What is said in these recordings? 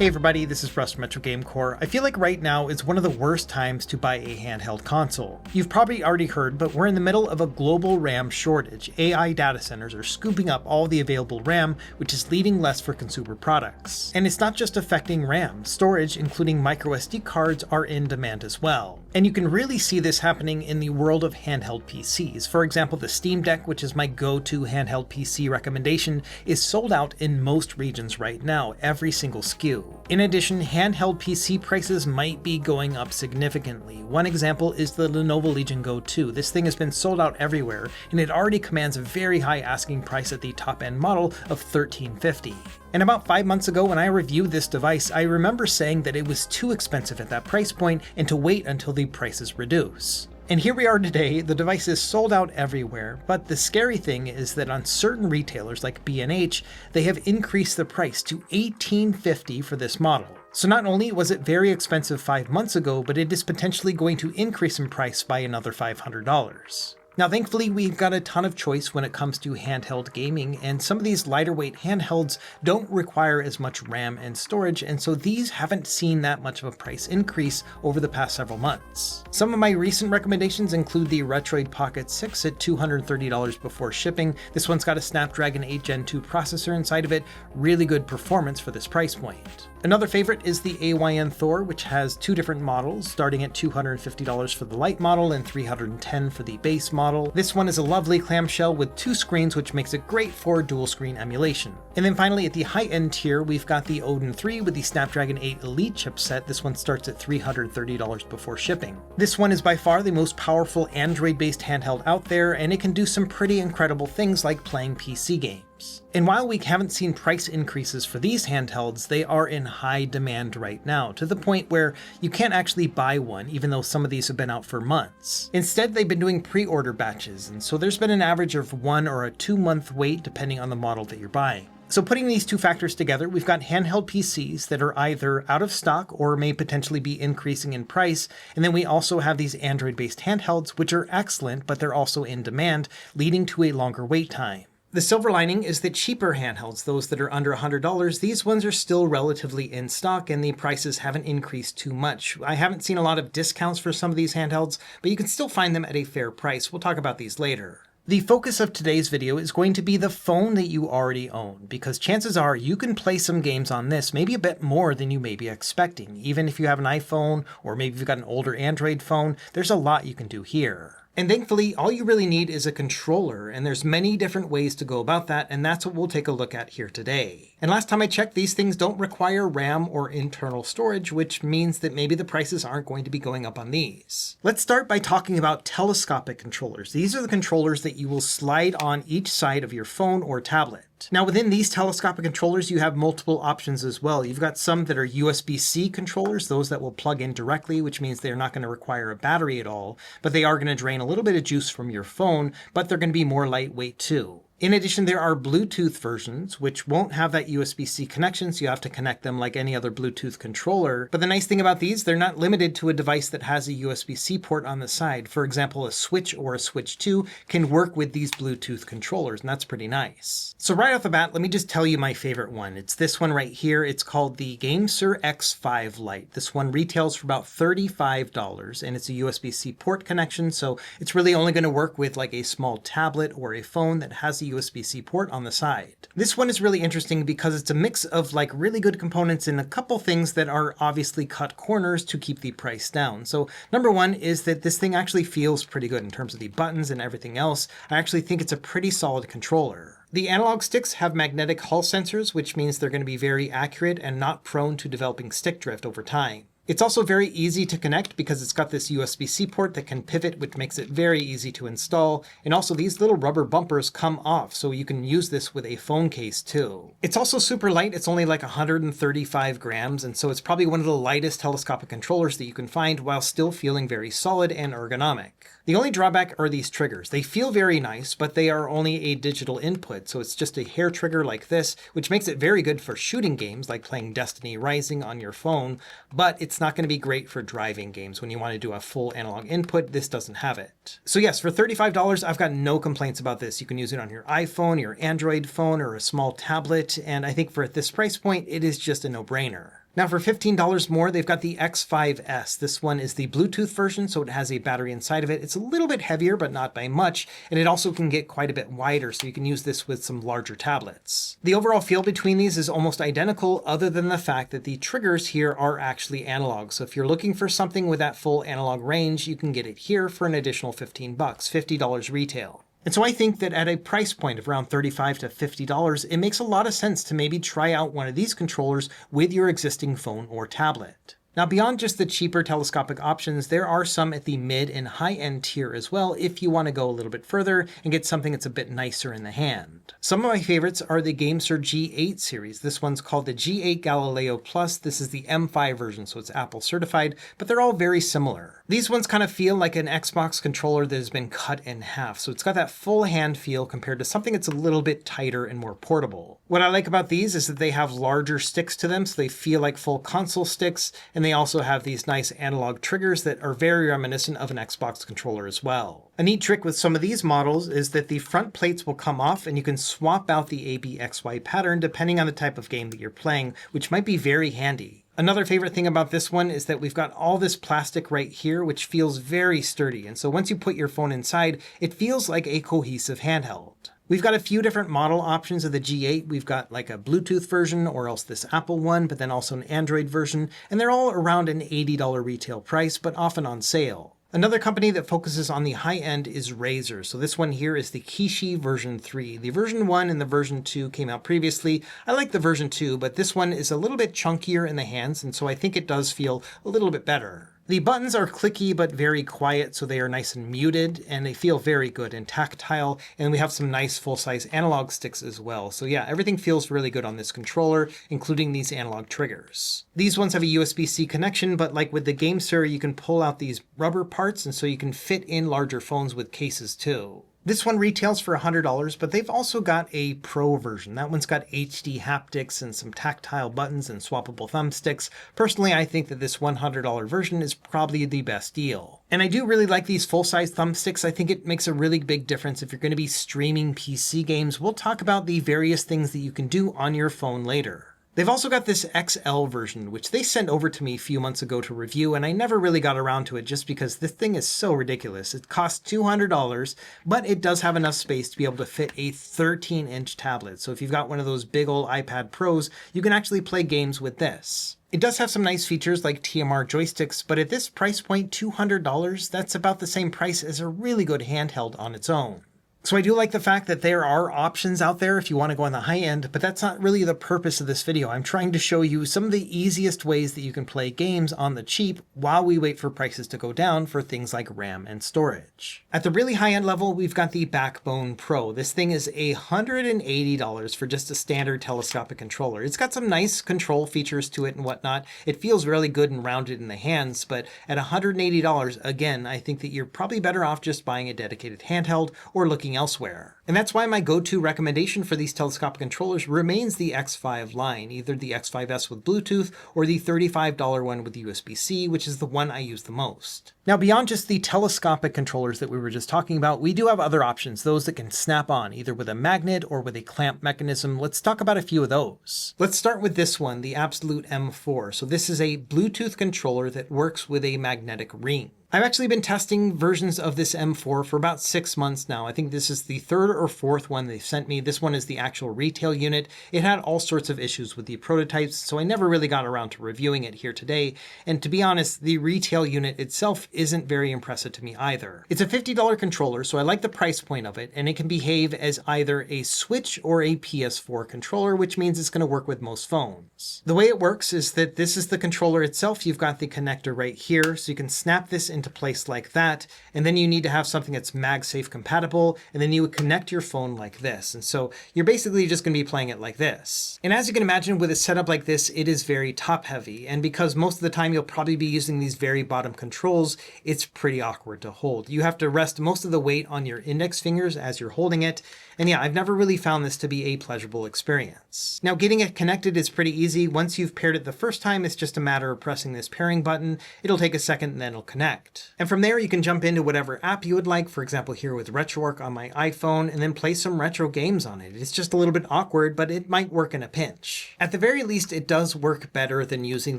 Hey everybody, this is Russ from Metro Game Core. I feel like right now is one of the worst times to buy a handheld console. You've probably already heard, but we're in the middle of a global RAM shortage. AI data centers are scooping up all the available RAM, which is leaving less for consumer products. And it's not just affecting RAM. Storage, including microSD cards, are in demand as well. And you can really see this happening in the world of handheld PCs. For example, the Steam Deck, which is my go-to handheld PC recommendation, is sold out in most regions right now, every single SKU. In addition, handheld PC prices might be going up significantly. One example is the Lenovo Legion Go 2. This thing has been sold out everywhere, and it already commands a very high asking price at the top-end model of $1,350. And about 5 months ago when I reviewed this device, I remember saying that it was too expensive at that price point and to wait until the prices reduce. And here we are today, the device is sold out everywhere, but the scary thing is that on certain retailers like B&H, they have increased the price to $1,850 for this model. So not only was it very expensive 5 months ago, but it is potentially going to increase in price by another $500. Now thankfully we've got a ton of choice when it comes to handheld gaming, and some of these lighter weight handhelds don't require as much RAM and storage, and so these haven't seen that much of a price increase over the past several months. Some of my recent recommendations include the Retroid Pocket 6 at $230 before shipping. This one's got a Snapdragon 8 Gen 2 processor inside of it, really good performance for this price point. Another favorite is the AYN Thor, which has two different models, starting at $250 for the light model and $310 for the base model. This one is a lovely clamshell with two screens, which makes it great for dual screen emulation. And then finally at the high-end tier, we've got the Odin 3 with the Snapdragon 8 Elite chipset. This one starts at $330 before shipping. This one is by far the most powerful Android-based handheld out there, and it can do some pretty incredible things like playing PC games. And while we haven't seen price increases for these handhelds, they are in high demand right now, to the point where you can't actually buy one, even though some of these have been out for months. Instead, they've been doing pre-order batches, and so there's been an average of 1 or a 2-month wait depending on the model that you're buying. So putting these two factors together, we've got handheld PCs that are either out of stock or may potentially be increasing in price, and then we also have these Android-based handhelds, which are excellent, but they're also in demand, leading to a longer wait time. The silver lining is that cheaper handhelds, those that are under $100, these ones are still relatively in stock and the prices haven't increased too much. I haven't seen a lot of discounts for some of these handhelds, but you can still find them at a fair price. We'll talk about these later. The focus of today's video is going to be the phone that you already own, because chances are you can play some games on this, maybe a bit more than you may be expecting. Even if you have an iPhone, or maybe you've got an older Android phone, there's a lot you can do here. And thankfully, all you really need is a controller, and there's many different ways to go about that, and that's what we'll take a look at here today. And last time I checked, these things don't require RAM or internal storage, which means that maybe the prices aren't going to be going up on these. Let's start by talking about telescopic controllers. These are the controllers that you will slide on each side of your phone or tablet. Now within these telescopic controllers, you have multiple options as well. You've got some that are USB-C controllers, those that will plug in directly, which means they're not going to require a battery at all, but they are going to drain a little bit of juice from your phone, but they're going to be more lightweight too. In addition, there are Bluetooth versions, which won't have that USB-C connection, so you have to connect them like any other Bluetooth controller. But the nice thing about these, they're not limited to a device that has a USB-C port on the side. For example, a Switch or a Switch 2 can work with these Bluetooth controllers, and that's pretty nice. So right off the bat, let me just tell you my favorite one. It's this one right here. It's called the GameSir X5 Lite. This one retails for about $35, and it's a USB-C port connection, so it's really only going to work with like a small tablet or a phone that has a USB-C port on the side. This one is really interesting because it's a mix of like really good components and a couple things that are obviously cut corners to keep the price down. So number one is that this thing actually feels pretty good in terms of the buttons and everything else. I actually think it's a pretty solid controller. The analog sticks have magnetic Hall sensors, which means they're going to be very accurate and not prone to developing stick drift over time. It's also very easy to connect because it's got this USB-C port that can pivot, which makes it very easy to install. And also these little rubber bumpers come off, so you can use this with a phone case too. It's also super light. It's only like 135 grams, and so it's probably one of the lightest telescopic controllers that you can find while still feeling very solid and ergonomic. The only drawback are these triggers. They feel very nice, but they are only a digital input, so it's just a hair trigger like this, which makes it very good for shooting games like playing Destiny Rising on your phone, but it's not going to be great for driving games. When you want to do a full analog input, this doesn't have it. So yes, for $35, I've got no complaints about this. You can use it on your iPhone, your Android phone, or a small tablet, and I think for this price point, it is just a no-brainer. Now for $15 more, they've got the X5S. This one is the Bluetooth version, so it has a battery inside of it. It's a little bit heavier, but not by much, and it also can get quite a bit wider, so you can use this with some larger tablets. The overall feel between these is almost identical, other than the fact that the triggers here are actually analog. So if you're looking for something with that full analog range, you can get it here for an additional $15, $50 retail. And so I think that at a price point of around $35 to $50, it makes a lot of sense to maybe try out one of these controllers with your existing phone or tablet. Now, beyond just the cheaper telescopic options, there are some at the mid and high-end tier as well if you want to go a little bit further and get something that's a bit nicer in the hand. Some of my favorites are the GameSir G8 series. This one's called the G8 Galileo Plus. This is the M5 version, so it's Apple certified, but they're all very similar. These ones kind of feel like an Xbox controller that has been cut in half, so it's got that full hand feel compared to something that's a little bit tighter and more portable. What I like about these is that they have larger sticks to them, so they feel like full console sticks, and they also have these nice analog triggers that are very reminiscent of an Xbox controller as well. A neat trick with some of these models is that the front plates will come off and you can swap out the ABXY pattern depending on the type of game that you're playing, which might be very handy. Another favorite thing about this one is that we've got all this plastic right here, which feels very sturdy. And so once you put your phone inside, it feels like a cohesive handheld. We've got a few different model options of the G8. We've got like a Bluetooth version or else this Apple one, but then also an Android version. And they're all around an $80 retail price, but often on sale. Another company that focuses on the high end is Razer. So this one here is the Kishi version 3. The version 1 and the version 2 came out previously. I like the version 2, but this one is a little bit chunkier in the hands, and so I think it does feel a little bit better. The buttons are clicky but very quiet, so they are nice and muted, and they feel very good and tactile, and we have some nice full-size analog sticks as well. So yeah, everything feels really good on this controller, including these analog triggers. These ones have a USB-C connection, but like with the GameSir, you can pull out these rubber parts, and so you can fit in larger phones with cases too. This one retails for $100, but they've also got a Pro version. That one's got HD haptics and some tactile buttons and swappable thumbsticks. Personally, I think that this $100 version is probably the best deal. And I do really like these full-size thumbsticks. I think it makes a really big difference if you're going to be streaming PC games. We'll talk about the various things that you can do on your phone later. They've also got this XL version, which they sent over to me a few months ago to review, and I never really got around to it just because this thing is so ridiculous. It costs $200, but it does have enough space to be able to fit a 13-inch tablet. So if you've got one of those big old iPad Pros, you can actually play games with this. It does have some nice features like TMR joysticks, but at this price point, $200, that's about the same price as a really good handheld on its own. So I do like the fact that there are options out there if you want to go on the high end, but that's not really the purpose of this video. I'm trying to show you some of the easiest ways that you can play games on the cheap while we wait for prices to go down for things like RAM and storage. At the really high end level, we've got the Backbone Pro. This thing is $180 for just a standard telescopic controller. It's got some nice control features to it and whatnot. It feels really good and rounded in the hands, but at $180, again, I think that you're probably better off just buying a dedicated handheld or looking elsewhere. And that's why my go-to recommendation for these telescopic controllers remains the X5 line, either the X5S with Bluetooth or the $35 one with USB-C, which is the one I use the most. Now, beyond just the telescopic controllers that we were just talking about, we do have other options, those that can snap on, either with a magnet or with a clamp mechanism. Let's talk about a few of those. Let's start with this one, the Absolute M4. So this is a Bluetooth controller that works with a magnetic ring. I've actually been testing versions of this M4 for about 6 months now. I think this is the third or fourth one they've sent me. This one is the actual retail unit. It had all sorts of issues with the prototypes, so I never really got around to reviewing it here today. And to be honest, the retail unit itself isn't very impressive to me either. It's a $50 controller, so I like the price point of it, and it can behave as either a Switch or a PS4 controller, which means it's going to work with most phones. The way it works is that this is the controller itself. You've got the connector right here, so you can snap this into place like that, and then you need to have something that's MagSafe compatible, and then you would connect your phone like this. And so you're basically just going to be playing it like this. And as you can imagine, with a setup like this, it is very top heavy, and because most of the time you'll probably be using these very bottom controls, it's pretty awkward to hold. You have to rest most of the weight on your index fingers as you're holding it, and yeah, I've never really found this to be a pleasurable experience. Now, getting it connected is pretty easy. Once you've paired it the first time, it's just a matter of pressing this pairing button. It'll take a second and then it'll connect. select. And from there, you can jump into whatever app you would like, for example, here with RetroArch on my iPhone, and then play some retro games on it. It's just a little bit awkward, but it might work in a pinch. At the very least, it does work better than using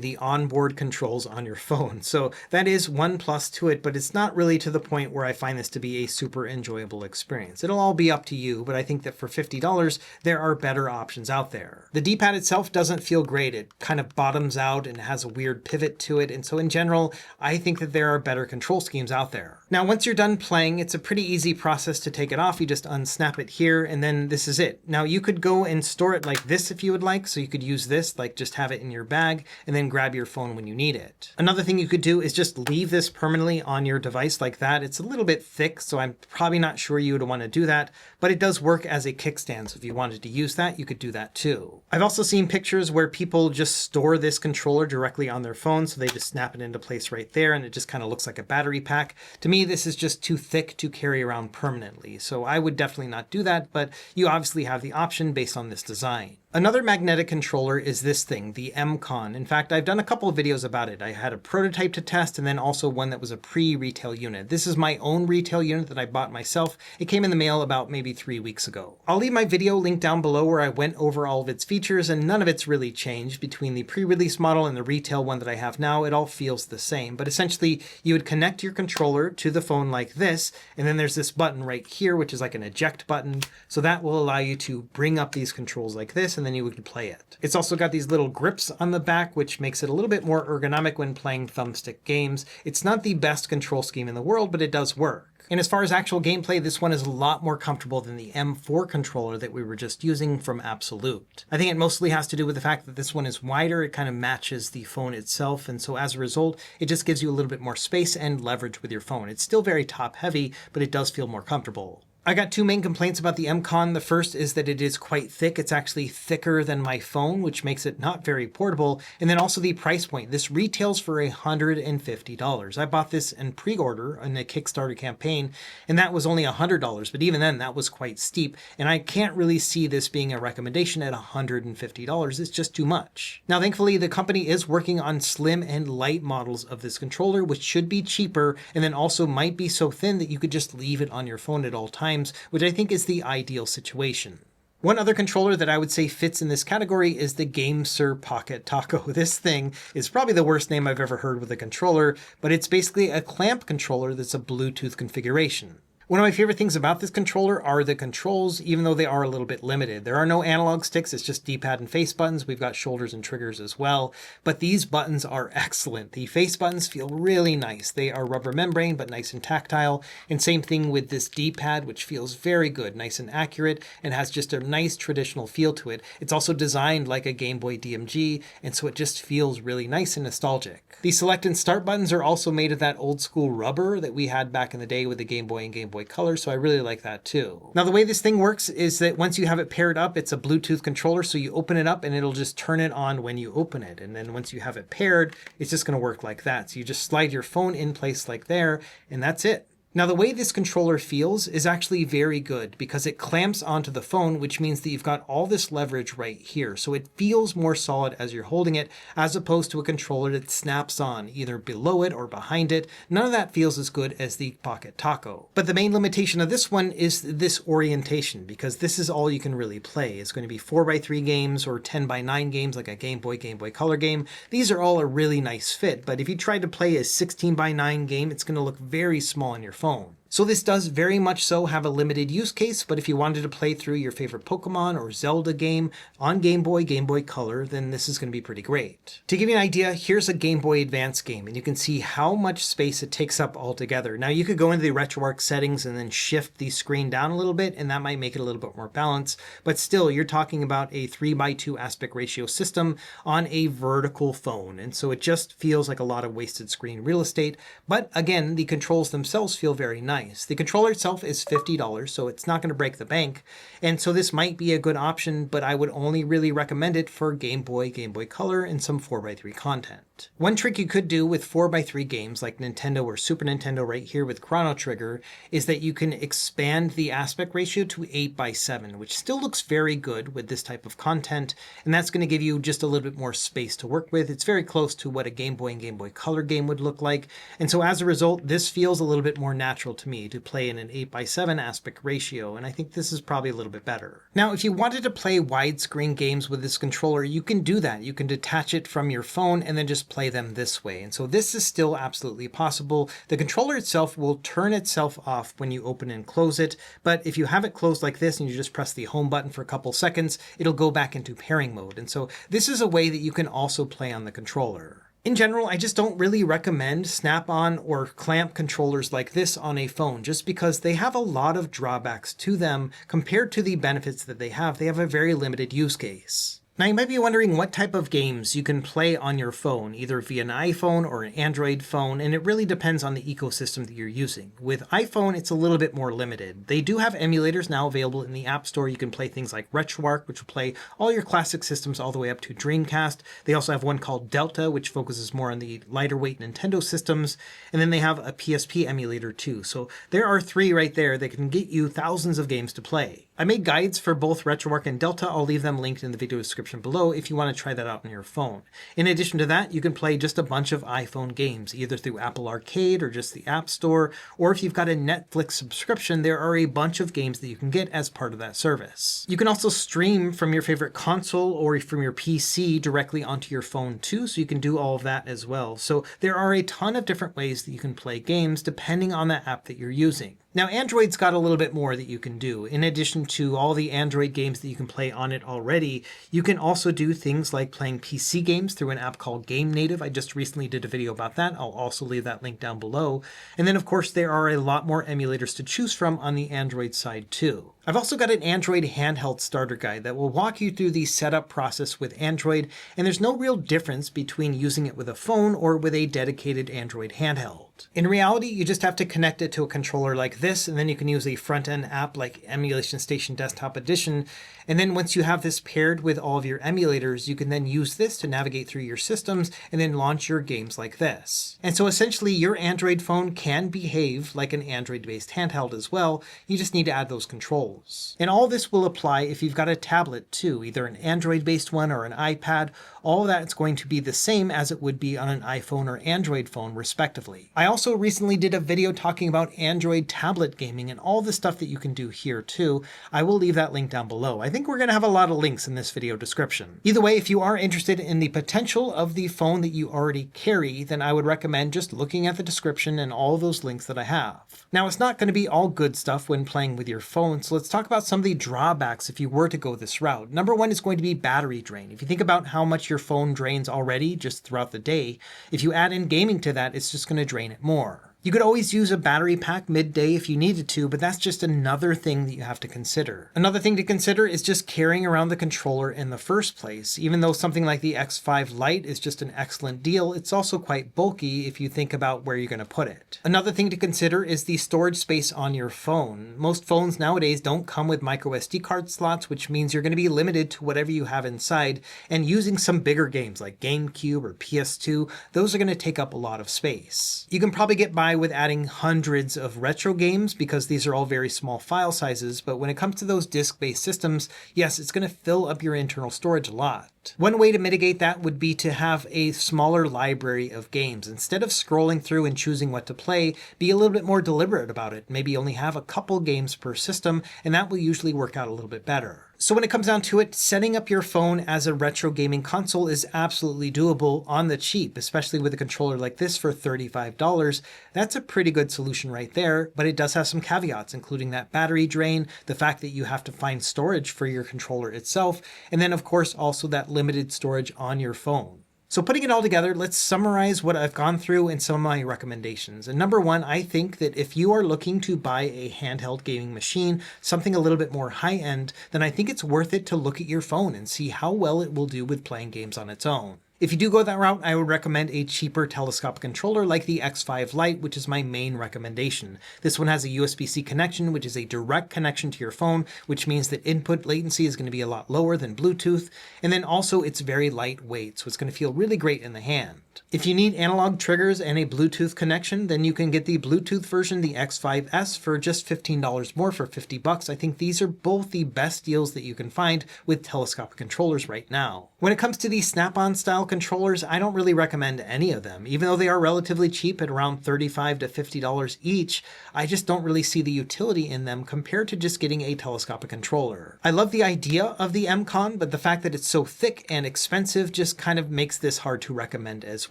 the onboard controls on your phone. So that is one plus to it, but it's not really to the point where I find this to be a super enjoyable experience. It'll all be up to you, but I think that for $50, there are better options out there. The D-pad itself doesn't feel great. It kind of bottoms out and has a weird pivot to it. And so in general, I think that there are better control schemes out there. Now, once you're done playing, it's a pretty easy process to take it off. You just unsnap it here, and then this is it. Now, you could go and store it like this if you would like. So you could use this, like just have it in your bag and then grab your phone when you need it. Another thing you could do is just leave this permanently on your device like that. It's a little bit thick, so I'm probably not sure you would want to do that, but it does work as a kickstand. So if you wanted to use that, you could do that too. I've also seen pictures where people just store this controller directly on their phone. So they just snap it into place right there, and it just kind of looks like a battery pack. To me, this is just too thick to carry around permanently. So I would definitely not do that, but you obviously have the option based on this design. Another magnetic controller is this thing, the M-Con. In fact, I've done a couple of videos about it. I had a prototype to test and then also one that was a pre-retail unit. This is my own retail unit that I bought myself. It came in the mail about maybe 3 weeks ago. I'll leave my video linked down below where I went over all of its features, and none of it's really changed between the pre-release model and the retail one that I have now. It all feels the same, but essentially you would connect your controller to the phone like this, and then there's this button right here, which is like an eject button. So that will allow you to bring up these controls like this, and then you would play it. It's also got these little grips on the back, which makes it a little bit more ergonomic when playing thumbstick games. It's not the best control scheme in the world, but it does work. And as far as actual gameplay, this one is a lot more comfortable than the M4 controller that we were just using from Absolute. I think it mostly has to do with the fact that this one is wider. It kind of matches the phone itself. And so as a result, it just gives you a little bit more space and leverage with your phone. It's still very top heavy, but it does feel more comfortable. I got two main complaints about the M-Con. The first is that it is quite thick. It's actually thicker than my phone, which makes it not very portable. And then also the price point. This retails for $150. I bought this in pre-order in a Kickstarter campaign, and that was only $100. But even then, that was quite steep. And I can't really see this being a recommendation at $150. It's just too much. Now, thankfully, the company is working on slim and light models of this controller, which should be cheaper, and then also might be so thin that you could just leave it on your phone at all times, which I think is the ideal situation. One other controller that I would say fits in this category is the GameSir Pocket Taco. This thing is probably the worst name I've ever heard with a controller, but it's basically a clamp controller that's a Bluetooth configuration. One of my favorite things about this controller are the controls, even though they are a little bit limited. There are no analog sticks, it's just D-pad and face buttons. We've got shoulders and triggers as well, but these buttons are excellent. The face buttons feel really nice. They are rubber membrane, but nice and tactile. And same thing with this D-pad, which feels very good, nice and accurate, and has just a nice traditional feel to it. It's also designed like a Game Boy DMG, and so it just feels really nice and nostalgic. The select and start buttons are also made of that old school rubber that we had back in the day with the Game Boy and Game Boy Color, so I really like that too. Now, the way this thing works is that once you have it paired up, it's a Bluetooth controller, so you open it up and it'll just turn it on when you open it. And then once you have it paired, it's just going to work like that. So you just slide your phone in place like there, and that's it. Now, the way this controller feels is actually very good because it clamps onto the phone, which means that you've got all this leverage right here. So it feels more solid as you're holding it, as opposed to a controller that snaps on either below it or behind it. None of that feels as good as the Pocket Taco. But the main limitation of this one is this orientation, because this is all you can really play. It's going to be 4x3 games or 10x9 games like a Game Boy Color game. These are all a really nice fit, but if you try to play a 16x9 game, it's going to look very small on your phone. So this does very much so have a limited use case, but if you wanted to play through your favorite Pokemon or Zelda game on Game Boy Color, then this is going to be pretty great. To give you an idea, here's a Game Boy Advance game, and you can see how much space it takes up altogether. Now, you could go into the RetroArch settings and then shift the screen down a little bit, and that might make it a little bit more balanced, but still, you're talking about a 3:2 aspect ratio system on a vertical phone, and so it just feels like a lot of wasted screen real estate, but again, the controls themselves feel very nice. nice. The controller itself is $50, so it's not going to break the bank. And so this might be a good option, but I would only really recommend it for Game Boy, Game Boy Color, and some 4x3 content. One trick you could do with 4x3 games like Nintendo or Super Nintendo right here with Chrono Trigger is that you can expand the aspect ratio to 8:7, which still looks very good with this type of content, and that's going to give you just a little bit more space to work with. It's very close to what a Game Boy and Game Boy Color game would look like, and so as a result, this feels a little bit more natural to me to play in an 8:7 aspect ratio, and I think this is probably a little bit better. Now, if you wanted to play widescreen games with this controller, you can do that. You can detach it from your phone and then just play them this way, and so this is still absolutely possible. The controller itself will turn itself off when you open and close it, but if you have it closed like this and you just press the home button for a couple seconds, it'll go back into pairing mode, and so this is a way that you can also play on the controller. In general, I just don't really recommend snap-on or clamp controllers like this on a phone just because they have a lot of drawbacks to them compared to the benefits that they have. They have a very limited use case. Now you might be wondering what type of games you can play on your phone, either via an iPhone or an Android phone, and it really depends on the ecosystem that you're using. With iPhone, it's a little bit more limited. They do have emulators now available in the App Store. You can play things like RetroArch, which will play all your classic systems all the way up to Dreamcast. They also have one called Delta, which focuses more on the lighter weight Nintendo systems, and then they have a PSP emulator too. So there are three right there that can get you thousands of games to play. I made guides for both RetroArch and Delta. I'll leave them linked in the video description below if you want to try that out on your phone. In addition to that, you can play just a bunch of iPhone games, either through Apple Arcade or just the App Store, or if you've got a Netflix subscription, there are a bunch of games that you can get as part of that service. You can also stream from your favorite console or from your PC directly onto your phone too, so you can do all of that as well. So there are a ton of different ways that you can play games depending on the app that you're using. Now, Android's got a little bit more that you can do. In addition to all the Android games that you can play on it already, you can also do things like playing PC games through an app called Game Native. I just recently did a video about that. I'll also leave that link down below. And then, of course, there are a lot more emulators to choose from on the Android side too. I've also got an Android handheld starter guide that will walk you through the setup process with Android, and there's no real difference between using it with a phone or with a dedicated Android handheld. In reality, you just have to connect it to a controller like this, and then you can use a front-end app like Emulation Station Desktop Edition. And then once you have this paired with all of your emulators, you can then use this to navigate through your systems and then launch your games like this. And so essentially your Android phone can behave like an Android-based handheld as well. You just need to add those controls. And all this will apply if you've got a tablet too, either an Android-based one or an iPad. All of that is going to be the same as it would be on an iPhone or Android phone, respectively. I also recently did a video talking about Android tablet gaming and all the stuff that you can do here too. I will leave that link down below. I think we're going to have a lot of links in this video description. Either way, if you are interested in the potential of the phone that you already carry, then I would recommend just looking at the description and all those links that I have. Now, it's not going to be all good stuff when playing with your phone, so let's talk about some of the drawbacks if you were to go this route. Number one is going to be battery drain. If you think about how much your phone drains already just throughout the day, if you add in gaming to that, it's just going to drain it more. You could always use a battery pack midday if you needed to, but that's just another thing that you have to consider. Another thing to consider is just carrying around the controller in the first place. Even though something like the X5 Lite is just an excellent deal, it's also quite bulky if you think about where you're going to put it. Another thing to consider is the storage space on your phone. Most phones nowadays don't come with micro SD card slots, which means you're going to be limited to whatever you have inside, and using some bigger games like GameCube or PS2, those are going to take up a lot of space. You can probably get by with adding hundreds of retro games because these are all very small file sizes, but when it comes to those disk-based systems, yes, it's going to fill up your internal storage a lot. One way to mitigate that would be to have a smaller library of games. Instead of scrolling through and choosing what to play, be a little bit more deliberate about it. Maybe only have a couple games per system, and that will usually work out a little bit better. So when it comes down to it, setting up your phone as a retro gaming console is absolutely doable on the cheap, especially with a controller like this for $35. That's a pretty good solution right there, but it does have some caveats, including that battery drain, the fact that you have to find storage for your controller itself, and then of course also that limited storage on your phone. So putting it all together, let's summarize what I've gone through and some of my recommendations. And number one, I think that if you are looking to buy a handheld gaming machine, something a little bit more high-end, then I think it's worth it to look at your phone and see how well it will do with playing games on its own. If you do go that route, I would recommend a cheaper telescopic controller like the X5 Lite, which is my main recommendation. This one has a USB-C connection, which is a direct connection to your phone, which means that input latency is going to be a lot lower than Bluetooth. And then also it's very lightweight, so it's going to feel really great in the hand. If you need analog triggers and a Bluetooth connection, then you can get the Bluetooth version, the X5S, for just $15 more, for $50. I think these are both the best deals that you can find with telescopic controllers right now. When it comes to the Snap-on style controllers, I don't really recommend any of them. Even though they are relatively cheap at around $35 to $50 each, I just don't really see the utility in them compared to just getting a telescopic controller. I love the idea of the M-Con, but the fact that it's so thick and expensive just kind of makes this hard to recommend as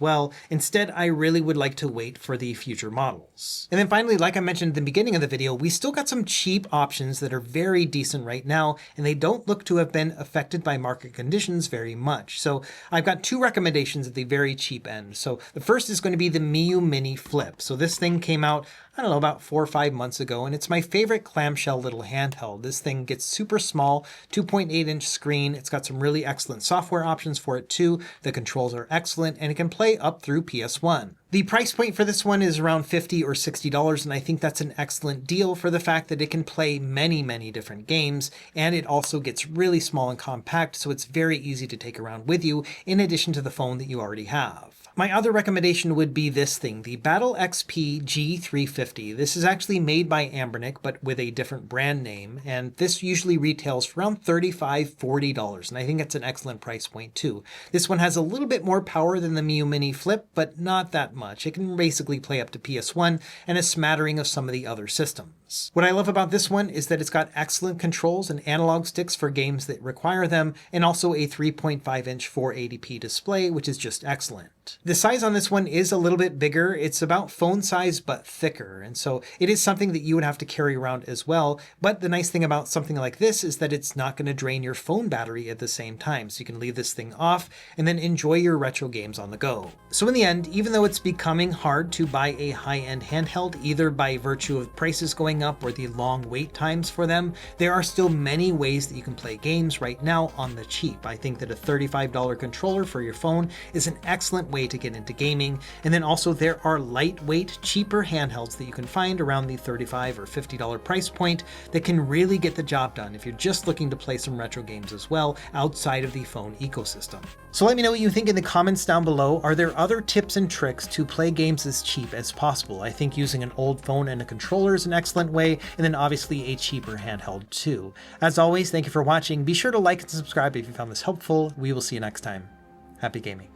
well. Instead, I really would like to wait for the future models. And then finally, like I mentioned at the beginning of the video, we still got some cheap options that are very decent right now, and they don't look to have been affected by market conditions very much. So I've got two recommendations at the very cheap end. So the first is going to be the Miyoo Mini Flip. So this thing came out, I don't know, about 4 or 5 months ago, and it's my favorite clamshell little handheld. This thing gets super small, 2.8-inch screen. It's got some really excellent software options for it too. The controls are excellent, and it can play up through PS1. The price point for this one is around $50 or $60, and I think that's an excellent deal for the fact that it can play many, many different games, and it also gets really small and compact, so it's very easy to take around with you, in addition to the phone that you already have. My other recommendation would be this thing, the Battle XP G350. This is actually made by Anbernic, but with a different brand name, and this usually retails for around $35, $40, and I think it's an excellent price point too. This one has a little bit more power than the Miyoo Mini Flip, but not that much. It can basically play up to PS1 and a smattering of some of the other systems. What I love about this one is that it's got excellent controls and analog sticks for games that require them, and also a 3.5-inch 480p display, which is just excellent. The size on this one is a little bit bigger. It's about phone size but thicker, and so it is something that you would have to carry around as well. But the nice thing about something like this is that it's not going to drain your phone battery at the same time, so you can leave this thing off and then enjoy your retro games on the go. So in the end, even though it's becoming hard to buy a high-end handheld, either by virtue of prices going up or the long wait times for them, there are still many ways that you can play games right now on the cheap. I think that a $35 controller for your phone is an excellent way to get into gaming, and then also there are lightweight, cheaper handhelds that you can find around the $35 or $50 price point that can really get the job done if you're just looking to play some retro games as well outside of the phone ecosystem. So let me know what you think in the comments down below. Are there other tips and tricks to play games as cheap as possible? I think using an old phone and a controller is an excellent way, and then obviously a cheaper handheld too. As always, thank you for watching. Be sure to like and subscribe if you found this helpful. We will see you next time. Happy gaming.